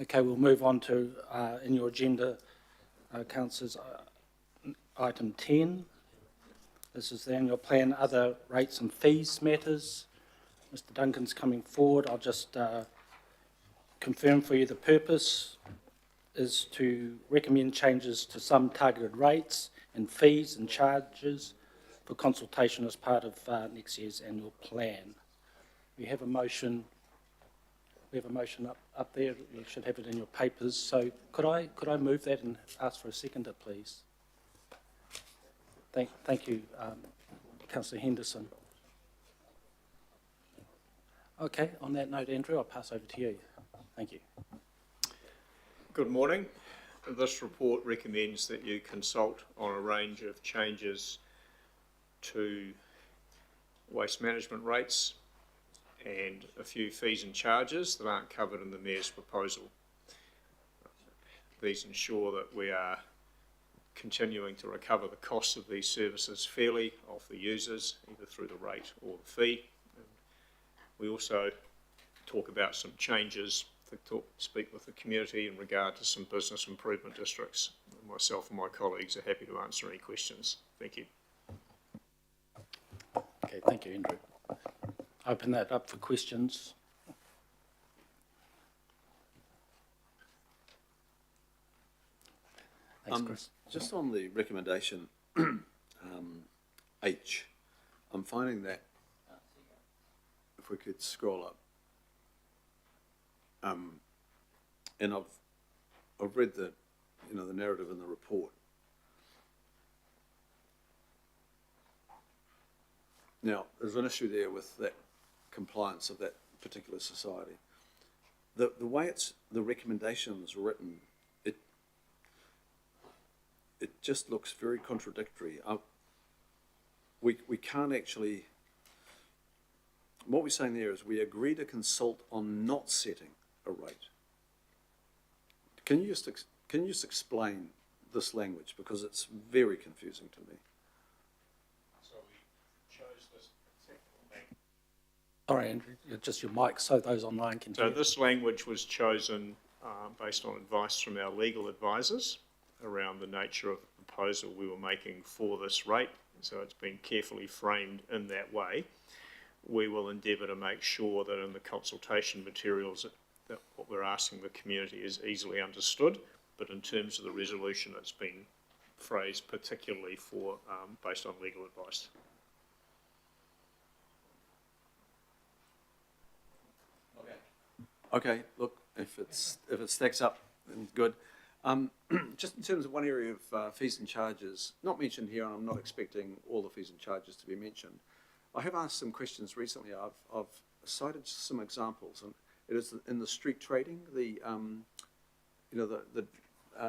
Okay, we'll move on to, in your agenda, councillors, item 10. This is the annual plan, other rates and fees matters. Mr. Duncan's coming forward. I'll just confirm for you the purpose is to recommend changes to some targeted rates and fees and charges for consultation as part of next year's annual plan. We have a motion. We have a motion up there. You should have it in your papers. So could I move that and ask for a seconder, please? Thank you, Councillor Henderson. Okay, on that note, Andrew, I'll pass over to you. Thank you. Good morning. This report recommends that you consult on a range of changes to waste management rates and a few fees and charges that aren't covered in the Mayor's proposal. These ensure that we are continuing to recover the costs of these services fairly off the users, either through the rate or the fee. And we also talk about some changes to speak with the community in regard to some business improvement districts. Myself and my colleagues are happy to answer any questions. Thank you. Okay, thank you, Andrew. Open that up for questions. Thanks, Chris. Just on the recommendation H, I'm finding that, if we could scroll up, and I've read the the narrative in the report. Now, there's an issue there with that compliance of that particular society. The way the recommendation's written, it just looks very contradictory. We can't actually. What we're saying there is we agree to consult on not setting a rate. Can you just explain this language, because it's very confusing to me. So we chose this particular language. Sorry, Andrew, just your mic so those online can hear. So this language was chosen based on advice from our legal advisors around the nature of the proposal we were making for this rate. So it's been carefully framed in that way. We will endeavour to make sure that in the consultation materials that what we're asking the community is easily understood, but in terms of the resolution, it's been phrased particularly for based on legal advice. Okay, look, if it stacks up, then good. Just in terms of one area of fees and charges, not mentioned here, and I'm not expecting all the fees and charges to be mentioned. I have asked some questions recently. I've cited some examples, and it is in the street trading, the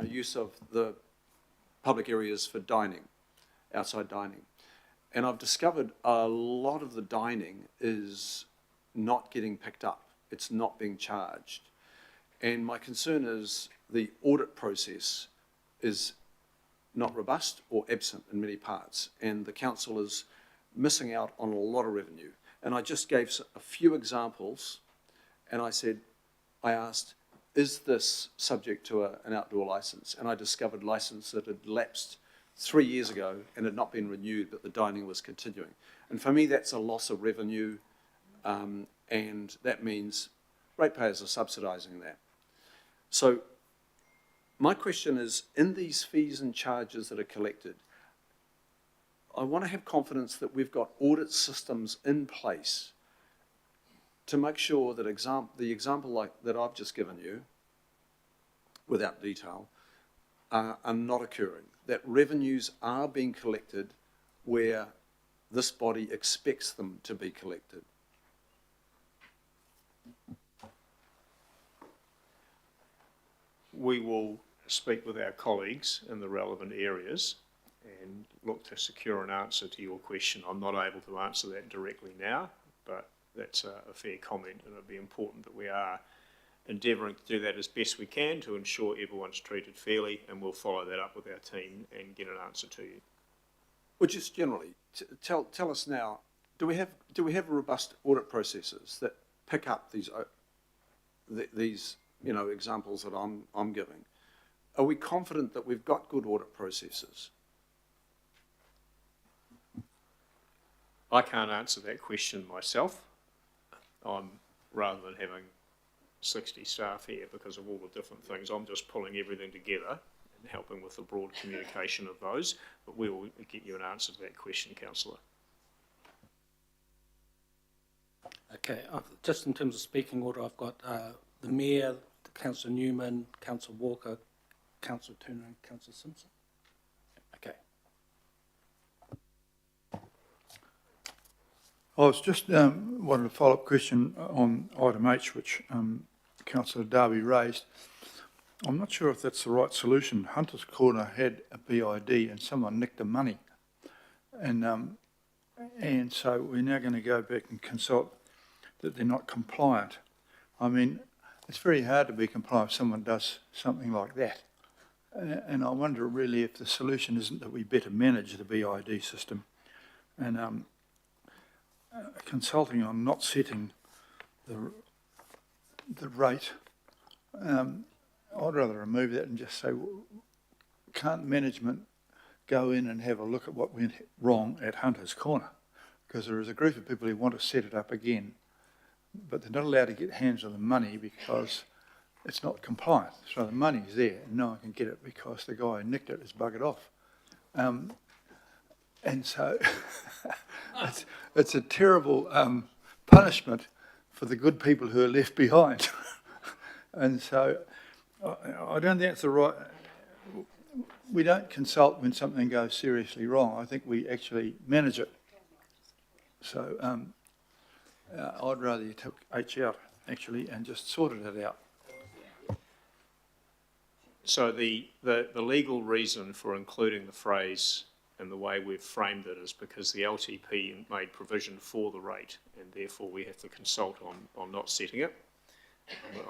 use of the public areas for dining, outside dining, and I've discovered a lot of the dining is not getting picked up. It's not being charged, and my concern is the audit process is not robust or absent in many parts, and the council is missing out on a lot of revenue. And I just gave a few examples, and I asked, is this subject to an outdoor license? And I discovered license that had lapsed 3 years ago and had not been renewed, but the dining was continuing. And for me, that's a loss of revenue, and that means ratepayers are subsidising that. So my question is, in these fees and charges that are collected, I want to have confidence that we've got audit systems in place to make sure that the example like that I've just given you, without detail, are not occurring, that revenues are being collected where this body expects them to be collected. We will speak with our colleagues in the relevant areas and look to secure an answer to your question. I'm not able to answer that directly now, but that's a fair comment, and it'll be important that we are endeavouring to do that as best we can to ensure everyone's treated fairly, and we'll follow that up with our team and get an answer to you. Well, just generally, tell us now, do we have robust audit processes that pick up these examples that I'm giving, are we confident that we've got good audit processes? I can't answer that question myself. Rather than having 60 staff here because of all the different things, I'm just pulling everything together and helping with the broad communication of those, but we will get you an answer to that question, Councillor. Okay, just in terms of speaking order, I've got the Mayor, Councillor Newman, Councillor Walker, Councillor Turner and Councillor Simpson. Okay. I was just wanted a follow-up question on item H, which Councillor Darby raised. I'm not sure if that's the right solution. Hunters Corner had a BID and someone nicked the money. And so we're now going to go back and consult that they're not compliant. I mean, it's very hard to be compliant if someone does something like that. And I wonder really if the solution isn't that we better manage the BID system and consulting on not setting the rate. I'd rather remove that and just say, well, can't management go in and have a look at what went wrong at Hunters Corner? Because there is a group of people who want to set it up again, but they're not allowed to get hands on the money because it's not compliant. So the money's there and no one can get it because the guy who nicked it has buggered off. And so it's a terrible punishment for the good people who are left behind. And so I don't think that's the right... We don't consult when something goes seriously wrong. I think we actually manage it. So I'd rather you took H out, actually, and just sorted it out. So the legal reason for including the phrase and the way we've framed it is because the LTP made provision for the rate and therefore we have to consult on not setting it.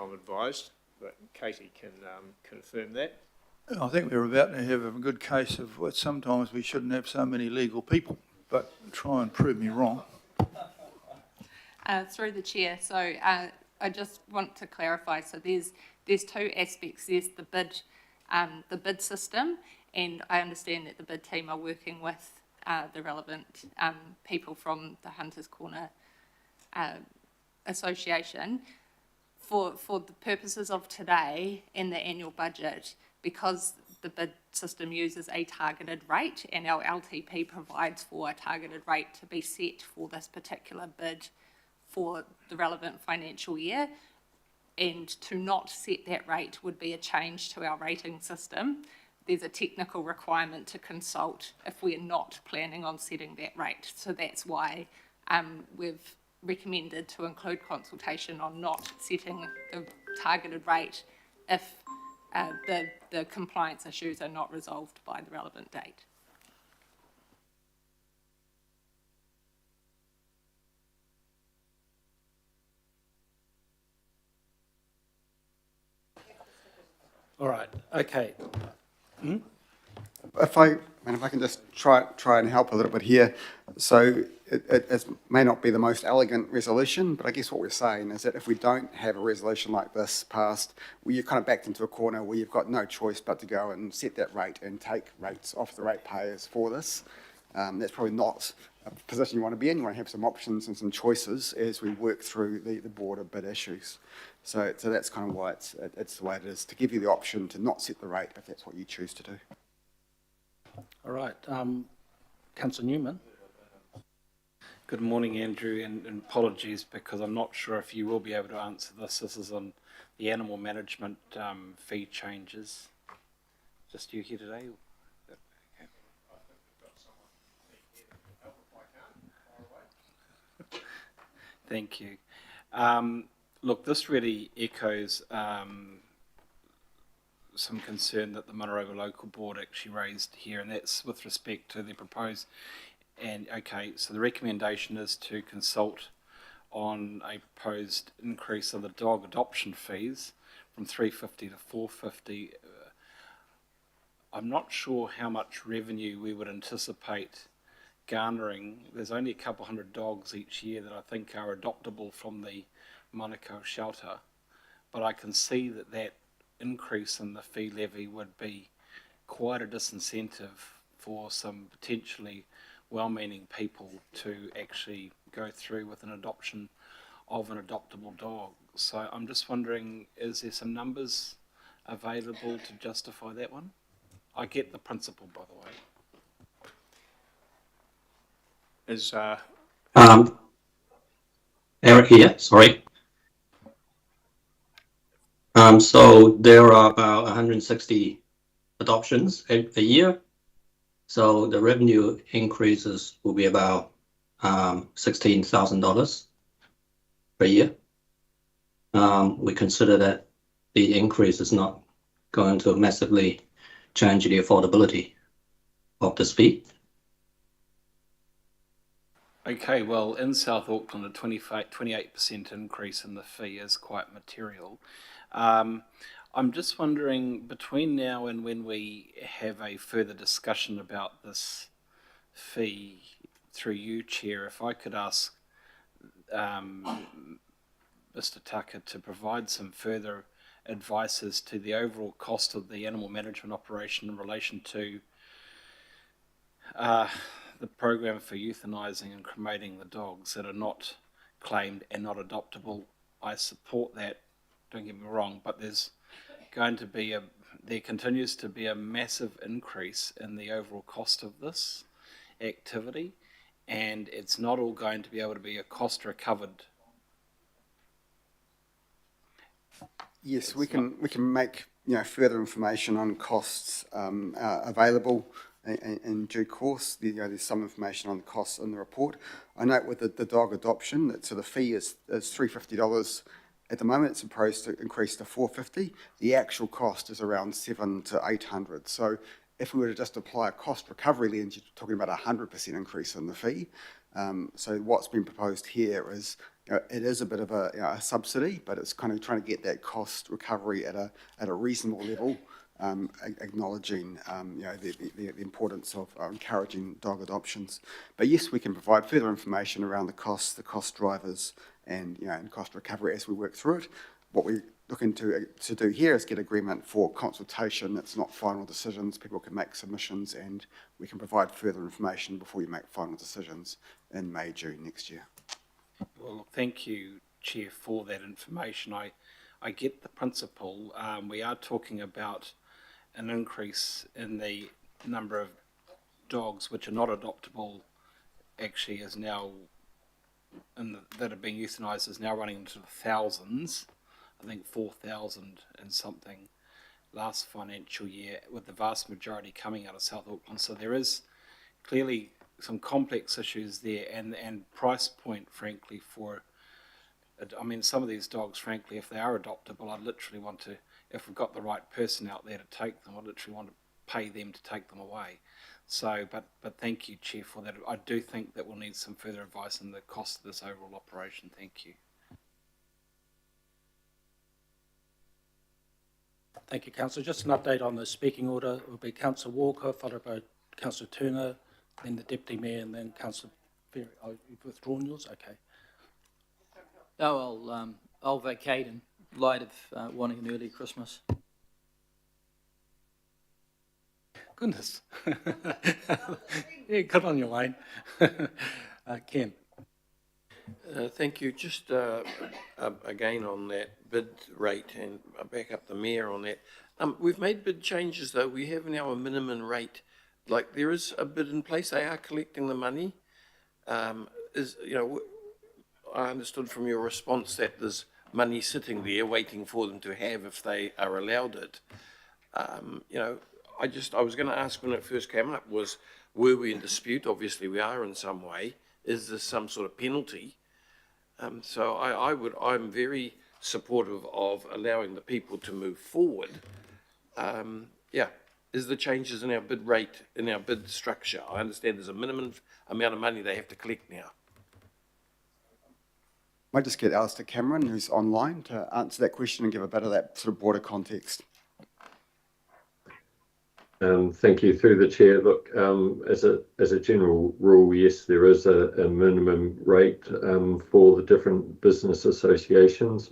I'm advised, but Katie can confirm that. I think we're about to have a good case of what sometimes we shouldn't have so many legal people, but try and prove me wrong. Through the chair, so I just want to clarify. So there's two aspects. There's the bid system, and I understand that the bid team are working with the relevant people from the Hunters Corner Association for the purposes of today and the annual budget, because the bid system uses a targeted rate and our LTP provides for a targeted rate to be set for this particular bid for the relevant financial year, and to not set that rate would be a change to our rating system. There's a technical requirement to consult if we're not planning on setting that rate. So that's why we've recommended to include consultation on not setting the targeted rate if the compliance issues are not resolved by the relevant date. All right, okay. If I can just try and help a little bit here. So it may not be the most elegant resolution, but I guess what we're saying is that if we don't have a resolution like this passed, well, you're kind of backed into a corner where you've got no choice but to go and set that rate and take rates off the ratepayers for this. That's probably not a position you want to be in. You want to have some options and some choices as we work through the border bid issues. So that's kind of why it's the way it is, to give you the option to not set the rate if that's what you choose to do. All right, Councillor Newman. Good morning, Andrew, and apologies because I'm not sure if you will be able to answer this. This is on the animal management fee changes. Just you here today? Thank you. Look, this really echoes some concern that the Manaroba Local Board actually raised here, and that's with respect to the proposed. And okay, so the recommendation is to consult on a proposed increase of the dog adoption fees from $350 to $450. I'm not sure how much revenue we would anticipate garnering. There's only a couple hundred dogs each year that I think are adoptable from the Manukau shelter. but I can see that that increase in the fee levy would be quite a disincentive for some potentially well-meaning people to actually go through with an adoption of an adoptable dog. So I'm just wondering, is there some numbers available to justify that one? I get the principle, by the way. Is, Eric here, sorry. So there are about 160 adoptions a year. So the revenue increases will be about $16,000 per year. We consider that the increase is not going to massively change the affordability of this fee. Okay, well, in South Auckland, a 28% increase in the fee is quite material. I'm just wondering, between now and when we have a further discussion about this fee through you, Chair, if I could ask Mr. Tucker to provide some further advice as to the overall cost of the animal management operation in relation to the program for euthanizing and cremating the dogs that are not claimed and not adoptable. I support that, don't get me wrong, but there continues to be a massive increase in the overall cost of this activity, and it's not all going to be able to be a cost recovered. Yes, we can make further information on costs available in due course. There's some information on the costs in the report. I note with the dog adoption that the fee is $350 at the moment. It's supposed to increase to $450. The actual cost is around $700 to $800. So if we were to just apply a cost recovery lens, you're talking about 100% increase in the fee. So what's been proposed here is it is a bit of a subsidy, but it's kind of trying to get that cost recovery at a reasonable level, acknowledging the importance of encouraging dog adoptions. But yes, we can provide further information around the costs, the cost drivers, and cost recovery as we work through it. What we're looking to do here is get agreement for consultation. It's not final decisions. People can make submissions, and we can provide further information before you make final decisions in May, June next year. Well, thank you, Chair, for that information. I get the principle. We are talking about an increase in the number of dogs which are not adoptable, actually is now, that are being euthanized, is now running into the thousands. I think 4,000 and something last financial year, with the vast majority coming out of South Auckland. So there is clearly some complex issues there, and price point, frankly, some of these dogs, frankly, if they are adoptable, I'd literally want to, if we've got the right person out there to take them, I'd literally want to pay them to take them away. So, but thank you, Chair, for that. I do think that we'll need some further advice on the cost of this overall operation. Thank you. Thank you, Councillor. Just an update on the speaking order. It will be Councillor Walker, followed by Councillor Turner, then the Deputy Mayor, and then Councillor Ferry. Oh, you've withdrawn yours? Okay. No, I'll vacate in light of wanting an early Christmas. Goodness. Yeah, cut on your lane. Ken. Thank you. Just again on that bid rate, and I'll back up the Mayor on that. We've made bid changes though. We have now a minimum rate. Like there is a bid in place. They are collecting the money. I understood from your response that there's money sitting there waiting for them to have if they are allowed it. I was going to ask when it first came up were we in dispute? Obviously we are in some way. Is there some sort of penalty? So I'm very supportive of allowing the people to move forward. Is the changes in our bid rate, in our bid structure? I understand there's a minimum amount of money they have to collect now. I might just get Alistair Cameron, who's online, to answer that question and give a bit of that sort of broader context. Thank you. Through the chair, look, as a general rule, yes, there is a minimum rate for the different business associations.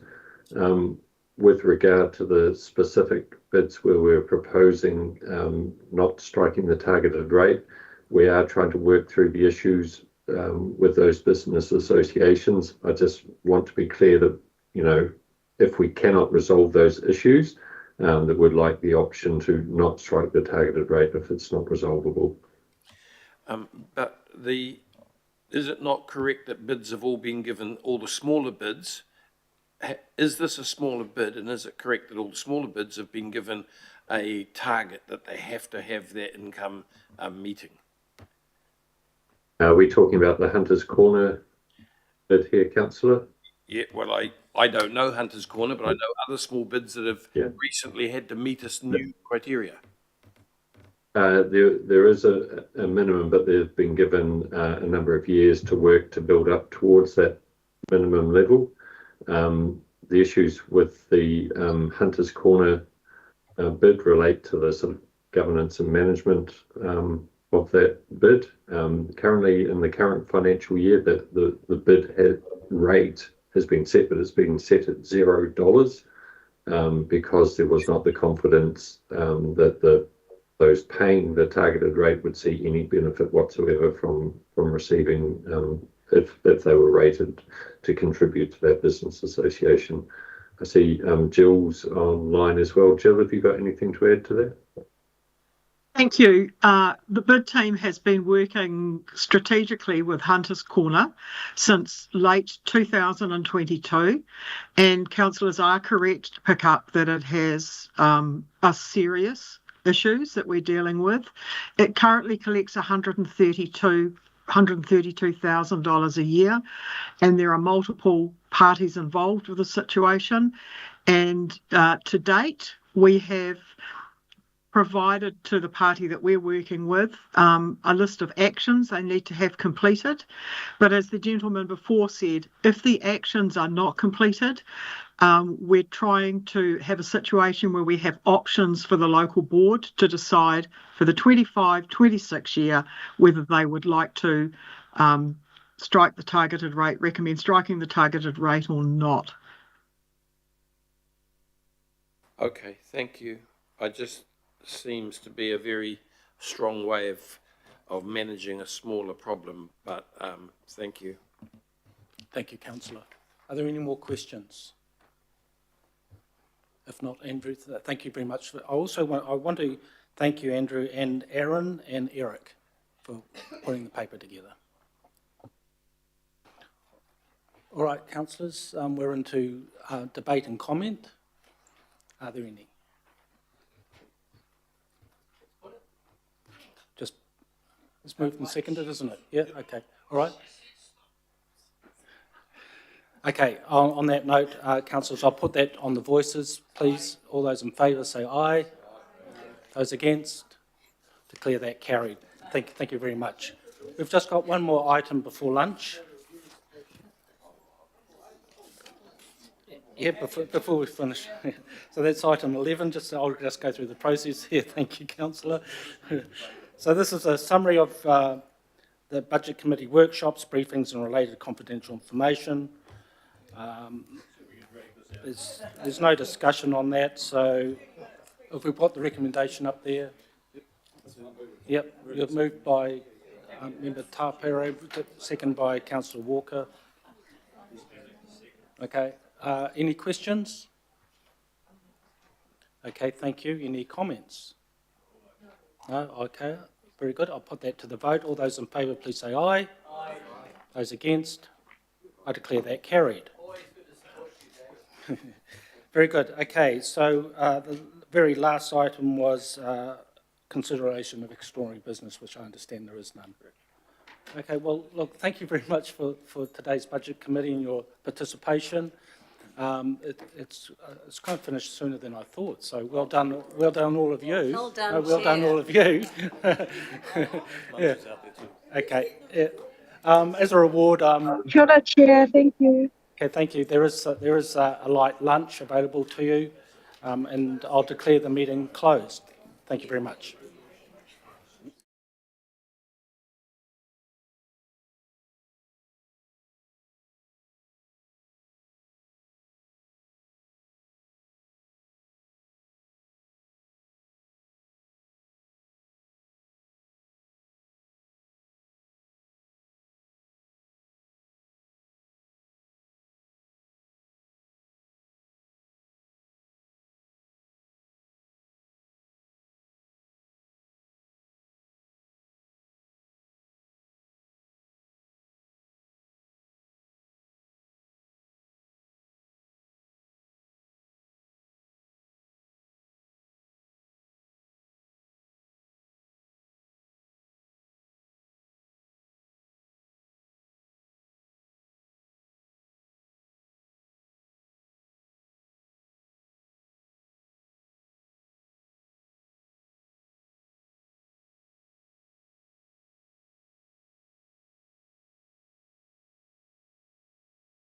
with regard to the specific bids where we're proposing not striking the targeted rate, we are trying to work through the issues with those business associations. I just want to be clear that, you know, if we cannot resolve those issues, that we'd like the option to not strike the targeted rate if it's not resolvable. But is it not correct that bids have all been given, all the smaller bids? Is this a smaller bid, and is it correct that all the smaller bids have been given a target that they have to have their income meeting? Are we talking about the Hunter's Corner bid here, councillor? Yeah, well, I don't know Hunter's Corner, but I know other small bids that have recently had to meet us new criteria. There is a minimum, but they've been given a number of years to work to build up towards that minimum level. The issues with the Hunter's Corner bid relate to the sort of governance and management of that bid. Currently, in the current financial year, the bid rate has been set, but it's been set at $0 because there was not the confidence that those paying the targeted rate would see any benefit whatsoever from receiving if they were rated to contribute to that business association. I see Jill's online as well. Jill, have you got anything to add to that? Thank you. The bid team has been working strategically with Hunter's Corner since late 2022, and councillors are correct to pick up that it has serious issues that we're dealing with. It currently collects $132,000 a year, and there are multiple parties involved with the situation. And to date, we have provided to the party that we're working with a list of actions they need to have completed. But as the gentleman before said, if the actions are not completed, we're trying to have a situation where we have options for the local board to decide for the 25-26 year whether they would like to strike the targeted rate, recommend striking the targeted rate or not. Okay, thank you. Seems to be a very strong way of managing a smaller problem, but thank you. Thank you, councillor. Are there any more questions? If not, Andrew, thank you very much. I want to thank you, Andrew, and Aaron and Eric for putting the paper together. All right, councillors, we're into debate and comment. Are there any? It's moved and seconded, isn't it? Yeah, okay. All right. Okay, on that note, councillors, I'll put that on the voices, please. All those in favour say aye. Those against? Declare that carried. Thank you very much. We've just got one more item before lunch. Yeah, before we finish. So that's item 11. I'll just go through the process here. Thank you, councillor. So this is a summary of the Budget Committee workshops, briefings and related confidential information. There's no discussion on that, so if we put the recommendation up there. Yep, you've moved by Member Tāpere, second by Councillor Walker. Okay, any questions? Okay, thank you. Any comments? No? Okay, very good. I'll put that to the vote. All those in favour, please say aye. Aye. Those against? I declare that carried. Very good. Okay, so the very last item was consideration of extraordinary business, which I understand there is none. Okay, well, look, thank you very much for today's Budget Committee and your participation. It's kind of finished sooner than I thought, so well done all of you. Well done, well done all of you. Yeah. Okay. Yeah. As a reward, Kia ora, Chair. Thank you. Okay, thank you. There is a light lunch available to you, and I'll declare the meeting closed. Thank you very much.